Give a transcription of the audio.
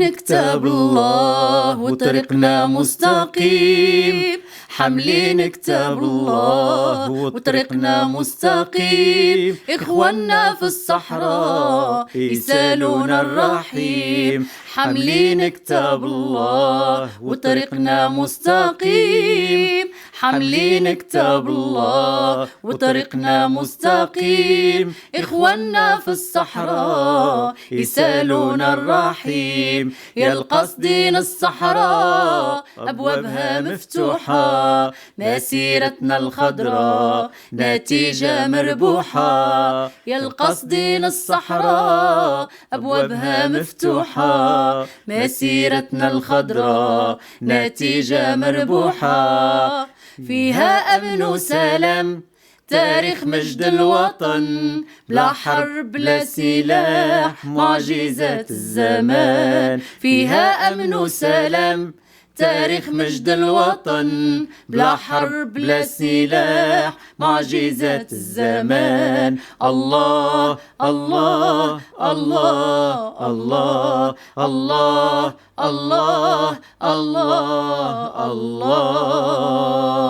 حاملين كتاب الله وطريقنا مستقيم، حاملين كتاب الله وطريقنا مستقيم. إخواننا في الصحراء يسالونا الرحيم، حاملين كتاب الله وطريقنا مستقيم، حاملين كتاب الله وطريقنا مستقيم. إخواننا في الصحراء يسالونا الرحيم، يا القاصدين الصحراء أبوابها مفتوحة، مسيرتنا الخضراء نتيجة مربوحة. يا القاصدين الصحراء أبوابها مفتوحة، مسيرتنا الخضراء نتيجة مربوحة. فيها أمن وسلام، تاريخ مجد الوطن، بلا حرب بلا سلاح، معجزات الزمان. فيها أمن وسلام، تاريخ مجد الوطن، بلا حرب بلا سلاح، معجزات الزمان. الله الله الله الله الله الله الله الله.